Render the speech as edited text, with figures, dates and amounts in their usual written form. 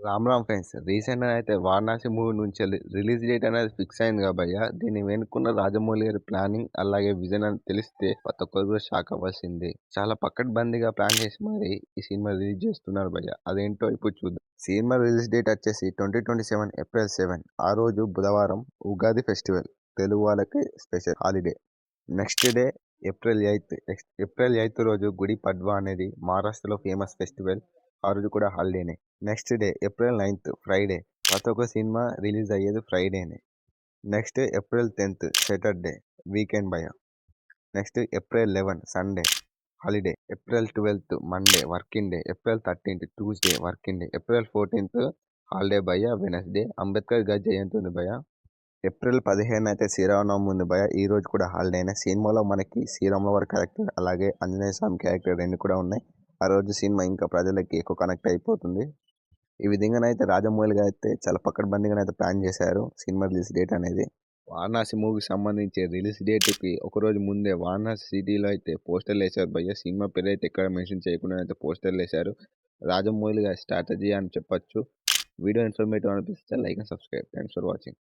Ram Ram friends రీసెంట్‌గా అయితే 'Varanasi' movie నుంచెల్లి రిలీజ్ డేట్ అనేది ఫిక్స్ అయింది గా భయ్య. దీన్ని వెనుకున్న రాజమౌళి గారి ప్లానింగ్ అలాగే విజన్ అని తెలిస్తే ప్రతి ఒక్కరు కూడా షాక్ అవ్వాల్సిందే. చాలా పకడ్బందీగా ప్లాన్ చేసి మరి ఈ సినిమా రిలీజ్ చేస్తున్నారు భయ్య. అదేంటో ఇప్పుడు చూద్దాం. సినిమా రిలీజ్ డేట్ వచ్చేసి 2027 ఏప్రిల్ 7. ఆ రోజు బుధవారం ఉగాది ఫెస్టివల్. తెలుగు వాళ్ళకి special holiday. Next day April 8. April 8 రోజు గుడి పడ్వా అనేది మహారాష్ట్రలో ఫేమస్ ఫెస్టివల్. ఆ రోజు కూడా హాలిడేనే. Next day April 9 Friday. ప్రతి ఒక్క సినిమా రిలీజ్ అయ్యేది ఫ్రైడేనే. నెక్స్ట్ ఏప్రిల్ 10 సాటర్డే వీకెండ్ భయ. Next April 11 Sunday holiday. April 12 Monday working day. April 13 Tuesday working day. April 14 holiday భయ వెనస్డే. అంబేద్కర్ గారి జయంతి ఉంది భయ. ఏప్రిల్ 15 అయితే శ్రీరామనవమి ఉంది భయ. ఈ రోజు కూడా హాలిడేనే. సినిమాలో మనకి శ్రీరాముల వారి క్యారెక్టర్ అలాగే ఆంజనేయ స్వామి క్యారెక్టర్ రెండు కూడా ఉన్నాయి. ఆ రోజు సినిమా ఇంకా ప్రజలకి ఎక్కువ కనెక్ట్ అయిపోతుంది. ఈ విధంగానైతే రాజమౌళి గారు అయితే చాలా పకడ్బందీగానైతే ప్లాన్ చేశారు సినిమా రిలీజ్ డేట్ అనేది. వారణాసి మూవీకి సంబంధించి రిలీజ్ డేట్కి ఒకరోజు ముందే వారణాసి సిటీలో అయితే పోస్టర్లు వేశారు భయ్య. సినిమా పేరు అయితే ఎక్కడ మెన్షన్ చేయకుండా అయితే పోస్టర్లు వేశారు. రాజమౌళి గారి స్ట్రాటజీ అని చెప్పొచ్చు. వీడియో ఇన్ఫర్మేటివ్ అనిపిస్తే like and subscribe. Thanks for watching.